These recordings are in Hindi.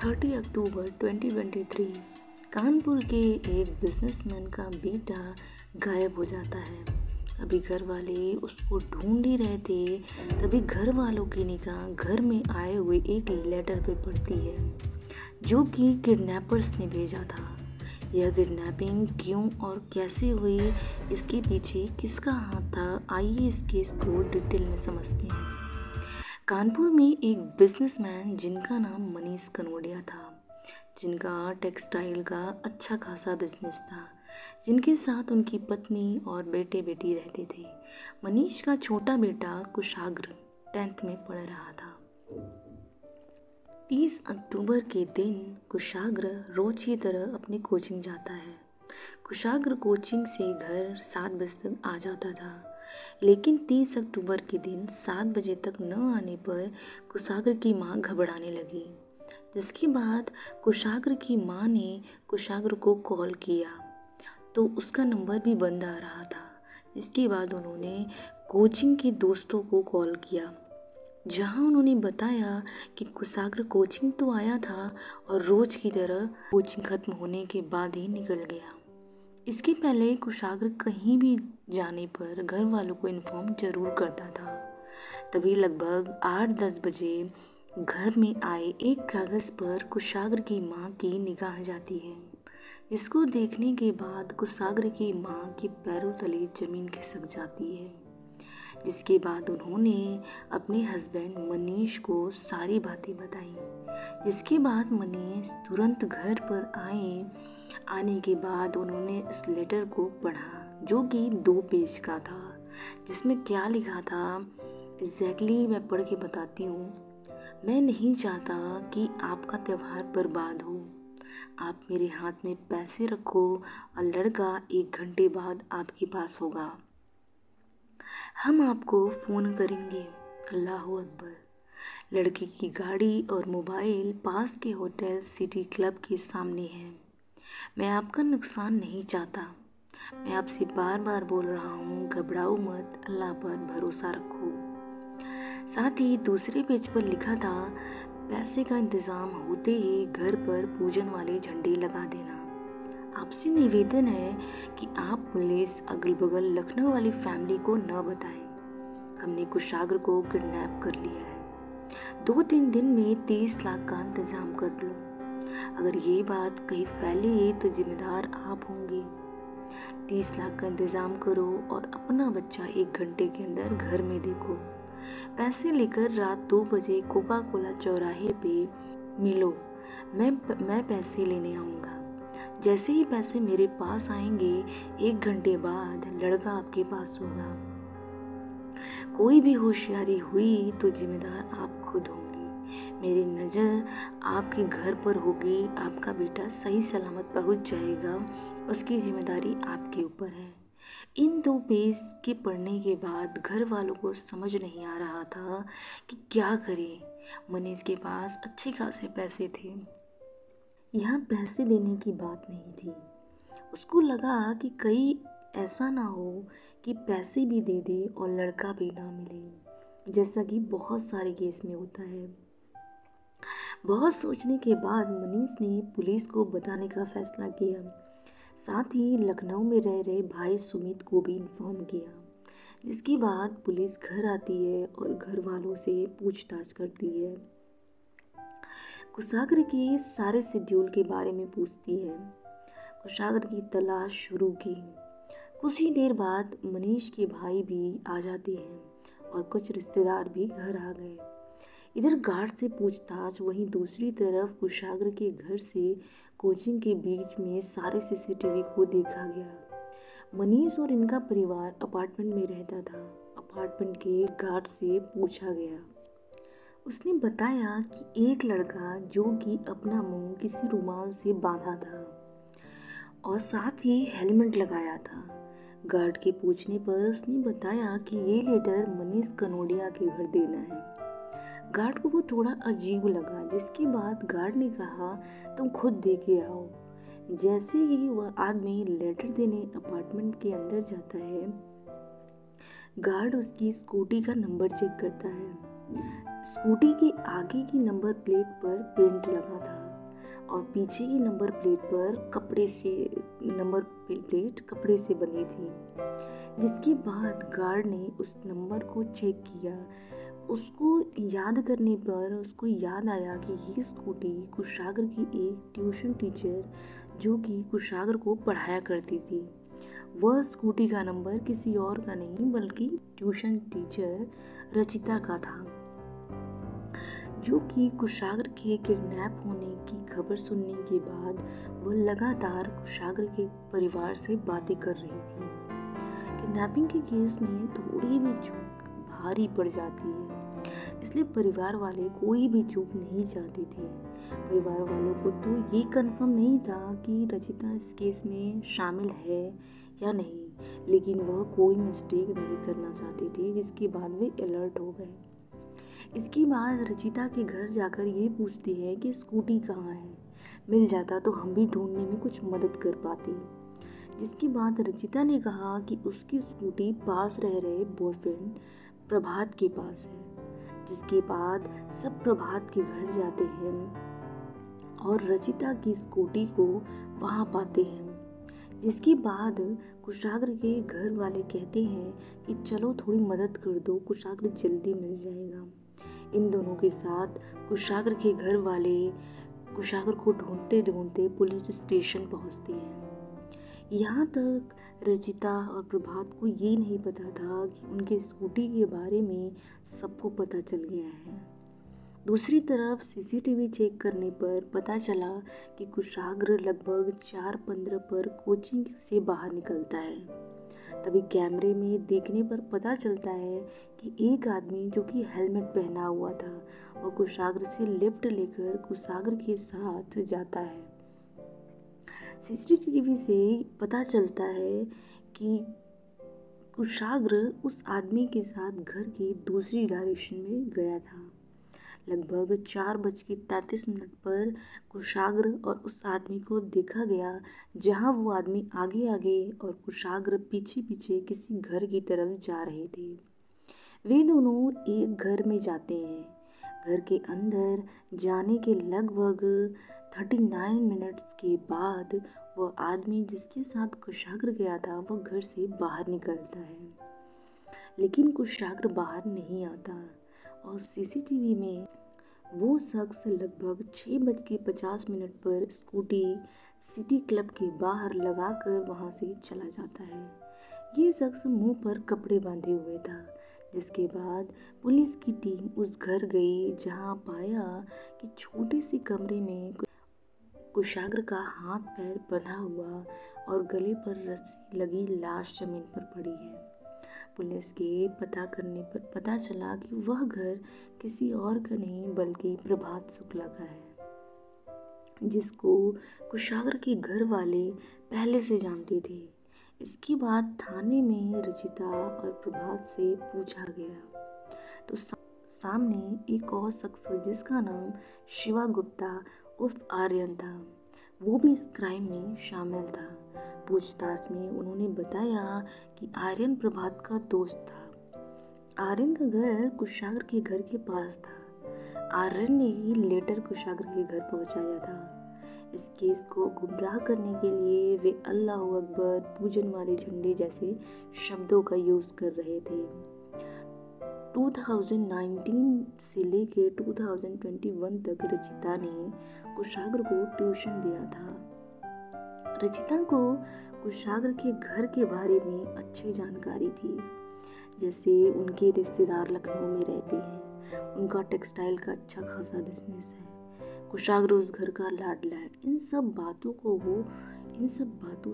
30 अक्टूबर 2023 कानपुर के एक बिजनेसमैन का बेटा गायब हो जाता है। अभी घर वाले उसको ढूंढ ही रहे थे, तभी घर वालों की निगाह घर में आए हुए एक लेटर पे पड़ती है जो कि किडनैपर्स ने भेजा था। यह किडनैपिंग क्यों और कैसे हुई, इसके पीछे किसका हाथ था, आइए इस केस को डिटेल में समझते हैं। कानपुर में एक बिजनेसमैन जिनका नाम मनीष कनोडिया था, जिनका टेक्सटाइल का अच्छा खासा बिजनेस था, जिनके साथ उनकी पत्नी और बेटे बेटी रहते थे। मनीष का छोटा बेटा कुशाग्र 10th में पढ़ रहा था। 30 अक्टूबर के दिन कुशाग्र रोज की तरह अपनी कोचिंग जाता है। कुशाग्र कोचिंग से घर 7 बजे तक आ जाता था, लेकिन 30 अक्टूबर के दिन 7 बजे तक न आने पर कुशाग्र की मां घबराने लगी, जिसके बाद कुशाग्र की मां ने कुशाग्र को कॉल किया तो उसका नंबर भी बंद आ रहा था। इसके बाद उन्होंने कोचिंग के दोस्तों को कॉल किया, जहां उन्होंने बताया कि कुशाग्र कोचिंग तो आया था और रोज की तरह कोचिंग खत्म होने के बाद ही निकल गया। इसके पहले कुशाग्र कहीं भी जाने पर घर वालों को इन्फॉर्म जरूर करता था। तभी लगभग 8-10 बजे घर में आए एक कागज़ पर कुशाग्र की मां की निगाह जाती है, जिसको देखने के बाद कुशाग्र की मां के पैरों तले जमीन खिसक जाती है। जिसके बाद उन्होंने अपने हस्बैंड मनीष को सारी बातें बताई, जिसके बाद मनीष तुरंत घर पर आने के बाद उन्होंने इस लेटर को पढ़ा, जो कि 2 पेज का था, जिसमें क्या लिखा था एग्जैक्टली मैं पढ़ के बताती हूँ। मैं नहीं चाहता कि आपका त्यौहार बर्बाद हो। आप मेरे हाथ में पैसे रखो और लड़का 1 घंटे बाद आपके पास होगा। हम आपको फ़ोन करेंगे। अल्लाह अकबर। लड़के की गाड़ी और मोबाइल पास के होटल सिटी क्लब के सामने है। मैं आपका नुकसान नहीं चाहता। मैं आपसे बार बार बोल रहा हूँ, घबराओ मत, अल्लाह पर भरोसा रखो। साथ ही दूसरे पेज पर लिखा था, पैसे का इंतज़ाम होते ही घर पर पूजन वाले झंडे लगा देना। आपसे निवेदन है कि आप पुलिस अगल बगल लखनऊ वाली फैमिली को न बताएं। हमने कुशाग्र को किडनैप कर लिया है। 2-3 दिन में 30 लाख का इंतजाम कर लो। अगर ये बात कहीं फैली तो जिम्मेदार आप होंगे। 30 लाख का इंतजाम करो और अपना बच्चा 1 घंटे के अंदर घर में देखो। पैसे लेकर रात 2 बजे कोका कोला चौराहे पे मिलो। मैं पैसे लेने आऊँगा। जैसे ही पैसे मेरे पास आएंगे 1 घंटे बाद लड़का आपके पास होगा। कोई भी होशियारी हुई तो जिम्मेदार आप खुद होंगे। मेरी नज़र आपके घर पर होगी। आपका बेटा सही सलामत पहुंच जाएगा, उसकी जिम्मेदारी आपके ऊपर है। इन 2 पेज के पढ़ने के बाद घर वालों को समझ नहीं आ रहा था कि क्या करें। मनीष के पास अच्छे खासे पैसे थे। यहाँ पैसे देने की बात नहीं थी। उसको लगा कि कहीं ऐसा ना हो कि पैसे भी दे दे और लड़का भी ना मिले, जैसा कि बहुत सारे केस में होता है। बहुत सोचने के बाद मनीष ने पुलिस को बताने का फैसला किया। साथ ही लखनऊ में रह रहे भाई सुमित को भी इन्फॉर्म किया, जिसके बाद पुलिस घर आती है और घर वालों से पूछताछ करती है। कुशाग्र के सारे शेड्यूल के बारे में पूछती है। कुशाग्र की तलाश शुरू की। कुछ ही देर बाद मनीष के भाई भी आ जाते हैं और कुछ रिश्तेदार भी घर आ गए। इधर गार्ड से पूछताछ, वहीं दूसरी तरफ कुशाग्र के घर से कोचिंग के बीच में सारे सीसीटीवी को देखा गया। मनीष और इनका परिवार अपार्टमेंट में रहता था। अपार्टमेंट के गार्ड से पूछा गया। उसने बताया कि एक लड़का जो कि अपना मुंह किसी रुमाल से बांधा था और साथ ही हेलमेट लगाया था। गार्ड के पूछने पर उसने बताया कि ये लेटर मनीष कनोडिया के घर देना है। गार्ड को वो थोड़ा अजीब लगा, जिसके बाद गार्ड ने कहा, तुम खुद दे के आओ। जैसे ही वह आदमी लेटर देने अपार्टमेंट के अंदर जाता है, गार्ड उसकी स्कूटी का नंबर चेक करता है। स्कूटी के आगे की नंबर प्लेट पर पेंट लगा था। और पीछे की नंबर प्लेट कपड़े से बनी थी। जिसके बाद गार्ड ने उस नंबर को चेक किया। उसको याद करने पर उसको याद आया कि ये स्कूटी कुशाग्र की एक ट्यूशन टीचर जो कि कुशाग्र को पढ़ाया करती थी, वह स्कूटी का नंबर किसी और का नहीं बल्कि ट्यूशन टीचर रचिता का था, जो कि कुशाग्र के किडनैप होने की खबर सुनने के बाद वह लगातार कुशाग्र के परिवार से बातें कर रही थी। किडनैपिंग के केस में थोड़ी भी चूक भारी पड़ जाती है, इसलिए परिवार वाले कोई भी चूक नहीं चाहते थे। परिवार वालों को तो ये कंफर्म नहीं था कि रचिता इस केस में शामिल है या नहीं, लेकिन वह कोई मिस्टेक नहीं करना चाहते थे, जिसके बाद वे अलर्ट हो गए। इसके बाद रचिता के घर जाकर ये पूछती है कि स्कूटी कहाँ है, मिल जाता तो हम भी ढूंढने में कुछ मदद कर पाते। जिसके बाद रचिता ने कहा कि उसकी स्कूटी पास रह रहे बॉयफ्रेंड प्रभात के पास है। जिसके बाद सब प्रभात के घर जाते हैं और रचिता की स्कूटी को वहाँ पाते हैं। जिसके बाद कुशाग्र के घर वाले कहते हैं कि चलो थोड़ी मदद कर दो, कुशाग्र जल्दी मिल जाएगा। इन दोनों के साथ कुशाग्र के घर वाले कुशाग्र को ढूंढते ढूंढते पुलिस स्टेशन पहुंचते हैं। यहाँ तक रचिता और प्रभात को ये नहीं पता था कि उनके स्कूटी के बारे में सबको पता चल गया है। दूसरी तरफ सीसीटीवी चेक करने पर पता चला कि कुशाग्र लगभग 4:15 पर कोचिंग से बाहर निकलता है। तभी कैमरे में देखने पर पता चलता है कि एक आदमी जो कि हेलमेट पहना हुआ था वह कुशाग्र से लिफ्ट लेकर कुशाग्र के साथ जाता है। सीसीटीवी से पता चलता है कि कुशाग्र उस आदमी के साथ घर की दूसरी डायरेक्शन में गया था। लगभग 4:33 पर कुशाग्र और उस आदमी को देखा गया, जहां वो आदमी आगे आगे और कुशाग्र पीछे पीछे किसी घर की तरफ जा रहे थे। वे दोनों एक घर में जाते हैं। घर के अंदर जाने के लगभग 39 मिनट्स के बाद वह आदमी जिसके साथ कुशाग्र गया था वह घर से बाहर निकलता है, लेकिन कुशाग्र बाहर नहीं आता और सीसीटीवी में वो शख्स लगभग 6:50 पर स्कूटी सिटी क्लब के बाहर लगाकर वहाँ से चला जाता है। ये शख्स मुंह पर कपड़े बांधे हुए था। जिसके बाद पुलिस की टीम उस घर गई, जहाँ पाया कि छोटे से कमरे में कुशाग्र का हाथ पैर बंधा हुआ और गले पर रस्सी लगी लाश जमीन पर पड़ी है। पुलिस के पता करने पर पता चला कि वह घर किसी और का नहीं बल्कि प्रभात शुक्ला का है, जिसको कुशाग्र के घर वाले पहले से जानते थे। इसके बाद थाने में रचिता और प्रभात से पूछा गया तो सामने एक और शख्स जिसका नाम शिवा गुप्ता उर्फ आर्यन था, वो भी इस क्राइम में शामिल था। पूछताछ में उन्होंने बताया कि आर्यन प्रभात का दोस्त था। आर्यन का घर कुशाग्र के घर के पास था। आर्यन ने ही लेटर कुशाग्र के घर पहुंचाया था। इस केस को गुमराह करने के लिए वे अल्लाह अकबर, पूजन वाले झंडे जैसे शब्दों का यूज़ कर रहे थे। 2019 से लेकर 2021 तक रचिता ने कुशाग्र को ट्यूशन दिया था। रचिता को कुशाग्र के घर के बारे में अच्छी जानकारी थी, जैसे उनके रिश्तेदार लखनऊ में रहते हैं, उनका टेक्सटाइल का अच्छा खासा बिजनेस है, कुशाग्र उस घर का लाडला है। इन सब बातों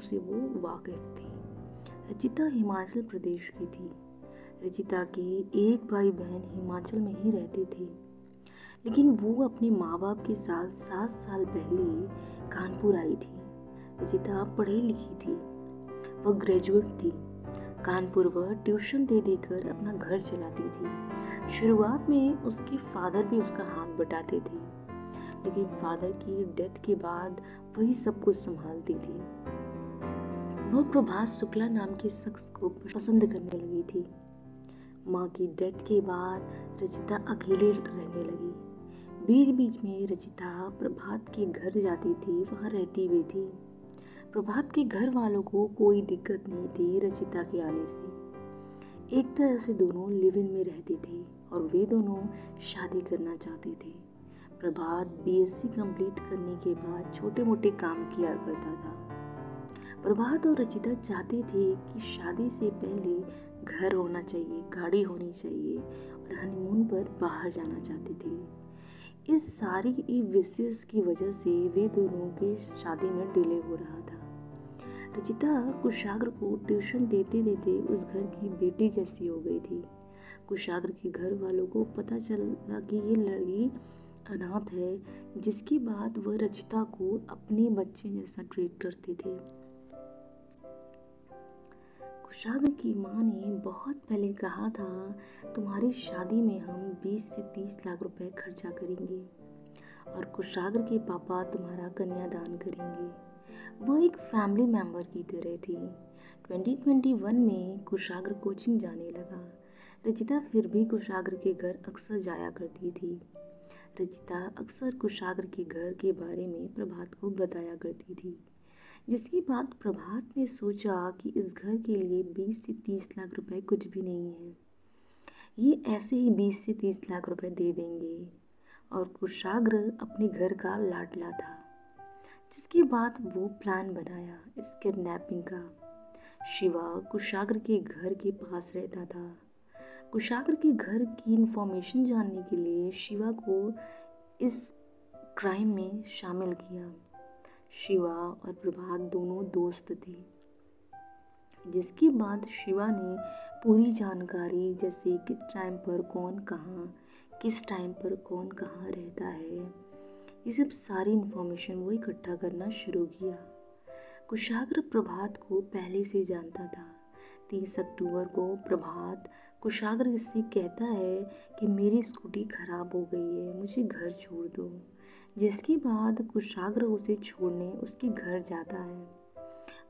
से वो वाकिफ थी। रचिता हिमाचल प्रदेश की थी। रचिता के एक भाई बहन हिमाचल में ही रहते थे, लेकिन वो अपने माँ बाप के साथ 7 साल पहले कानपुर आई थी। रचिता पढ़ी लिखी थी, वह ग्रेजुएट थी। कानपुर वह ट्यूशन दे देकर अपना घर चलाती थी। शुरुआत में उसके फादर भी उसका हाथ बटाते थे, लेकिन फादर की डेथ के बाद वही सब कुछ संभालती थी। वह प्रभात शुक्ला नाम के शख्स को पसंद करने लगी थी। माँ की डेथ के बाद रचिता अकेले रहने लगी। बीच बीच में रचिता प्रभात के घर जाती थी, वहाँ रहती भी थी। प्रभात के घर वालों को कोई दिक्कत नहीं थी रचिता के आने से। एक तरह से दोनों लिव इन में रहते थे और वे दोनों शादी करना चाहते थे। प्रभात बीएससी कंप्लीट करने के बाद छोटे मोटे काम किया करता था। प्रभात और रचिता चाहते थे कि शादी से पहले घर होना चाहिए, गाड़ी होनी चाहिए और हनीमून पर बाहर जाना चाहते थे। इस सारी विशेष की वजह से वे दोनों की शादी में डिले हो रहा था। रचिता कुशाग्र को ट्यूशन देते देते उस घर की बेटी जैसी हो गई थी। कुशाग्र के घर वालों को पता चला कि ये लड़की अनाथ है, जिसके बाद वह रचिता को अपने बच्चे जैसा ट्रीट करते थे। कुशाग्र की माँ ने बहुत पहले कहा था, तुम्हारी शादी में हम 20 से 30 लाख रुपए खर्चा करेंगे और कुशाग्र के पापा तुम्हारा कन्यादान करेंगे। वह एक फैमिली मेंबर की तरह थी। 2021 में कुशाग्र कोचिंग जाने लगा। रचिता फिर भी कुशाग्र के घर अक्सर जाया करती थी। रचिता अक्सर कुशाग्र के घर के बारे में प्रभात को बताया करती थी, जिसके बाद प्रभात ने सोचा कि इस घर के लिए 20 से 30 लाख रुपए कुछ भी नहीं है, ये ऐसे ही 20 से 30 लाख रुपए दे देंगे। और कुशाग्र अपने घर का लाडला था, जिसके बाद वो प्लान बनाया इस किडनैपिंग का। शिवा कुशाग्र के घर के पास रहता था। कुशाग्र के घर की इंफॉर्मेशन जानने के लिए शिवा को इस क्राइम में शामिल किया। शिवा और प्रभात दोनों दोस्त थे, जिसके बाद शिवा ने पूरी जानकारी, जैसे किस टाइम पर कौन कहाँ, किस टाइम पर कौन कहाँ रहता है, ये सब सारी इन्फॉर्मेशन वो इकट्ठा करना शुरू किया। कुशाग्र प्रभात को पहले से जानता था। 30 अक्टूबर को प्रभात कुशाग्र से कहता है कि मेरी स्कूटी खराब हो गई है, मुझे घर छोड़ दो, जिसके बाद कुशाग्र उसे छोड़ने उसके घर जाता है।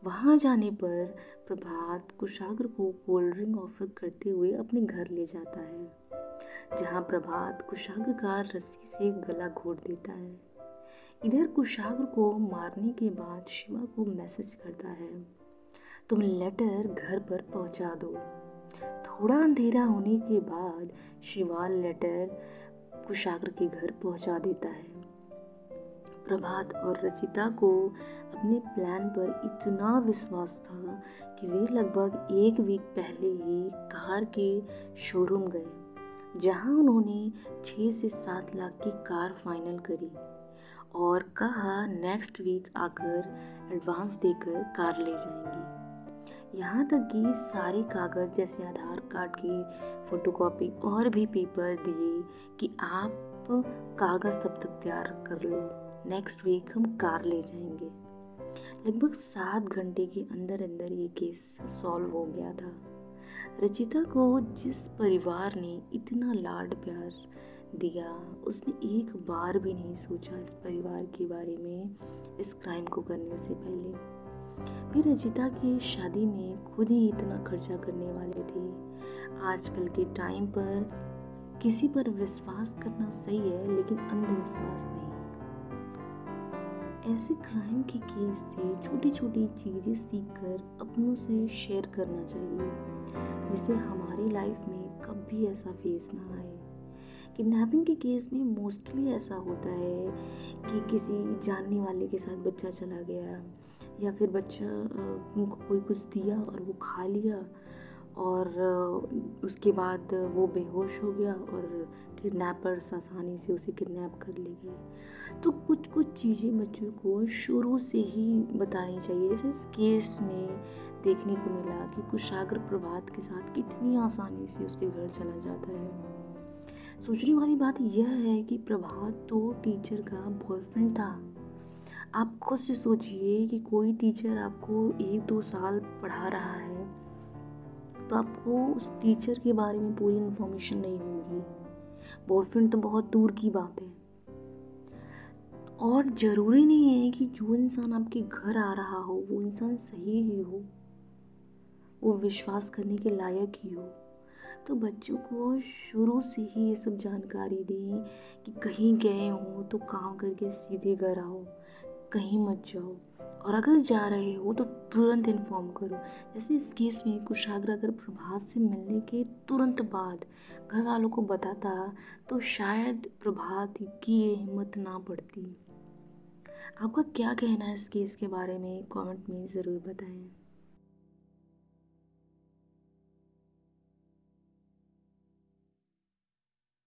वहाँ जाने पर प्रभात कुशाग्र को कोल्ड ड्रिंक ऑफर करते हुए अपने घर ले जाता है, जहाँ प्रभात कुशाग्र का रस्सी से गला घोट देता है। इधर कुशाग्र को मारने के बाद शिवा को मैसेज करता है, तुम लेटर घर पर पहुँचा दो। थोड़ा अंधेरा होने के बाद शिवा लेटर कुशाग्र के घर पहुँचा देता है। प्रभात और रचिता को अपने प्लान पर इतना विश्वास था कि वे लगभग एक वीक पहले ही कार के शोरूम गए, जहां उन्होंने 6 से 7 लाख की कार फाइनल करी और कहा नेक्स्ट वीक आकर एडवांस देकर कार ले जाएंगे। यहाँ तक कि सारे कागज़ जैसे आधार कार्ड की फ़ोटोकॉपी और भी पेपर दिए कि आप कागज़ तब तक तैयार कर लो, नेक्स्ट वीक हम कार ले जाएंगे। लगभग 7 घंटे के अंदर अंदर ये केस सॉल्व हो गया था। रचिता को जिस परिवार ने इतना लाड प्यार दिया, उसने एक बार भी नहीं सोचा इस परिवार के बारे में इस क्राइम को करने से पहले। वे रचिता की शादी में खुद ही इतना खर्चा करने वाले थे। आजकल के टाइम पर किसी पर विश्वास करना सही है, लेकिन अंधविश्वास नहीं। ऐसे क्राइम के केस से छोटी छोटी चीज़ें सीखकर अपनों से शेयर करना चाहिए, जिससे हमारी लाइफ में कभी ऐसा फेस ना आए। किडनैपिंग के केस में मोस्टली ऐसा होता है कि किसी जानने वाले के साथ बच्चा चला गया, या फिर बच्चा उनको कोई कुछ दिया और वो खा लिया और उसके बाद वो बेहोश हो गया और किडनैपर्स आसानी से उसे किडनैप कर ले गए। तो कुछ कुछ चीज़ें बच्चों को शुरू से ही बतानी चाहिए। जैसे इस केस में देखने को मिला कि कुशाग्र प्रभात के साथ कितनी आसानी से उसके घर चला जाता है। सोचने वाली बात यह है कि प्रभात तो टीचर का बॉयफ्रेंड था। आप खुद से सोचिए कि कोई टीचर आपको 1-2 साल पढ़ा रहा है, तो आपको उस टीचर के बारे में पूरी इन्फॉर्मेशन नहीं होगी। बॉयफ्रेंड तो बहुत दूर की बात है। और ज़रूरी नहीं है कि जो इंसान आपके घर आ रहा हो वो इंसान सही ही हो, वो विश्वास करने के लायक ही हो। तो बच्चों को शुरू से ही ये सब जानकारी दें कि कहीं गए हो तो काम करके सीधे घर आओ, कहीं मत जाओ, और अगर जा रहे हो तो तुरंत इन्फॉर्म करो। जैसे इस केस में कुशाग्र अगर प्रभात से मिलने के तुरंत बाद घर वालों को बताता तो शायद प्रभात की ये हिम्मत ना पड़ती। आपका क्या कहना है इस केस के बारे में? कमेंट में ज़रूर बताएं।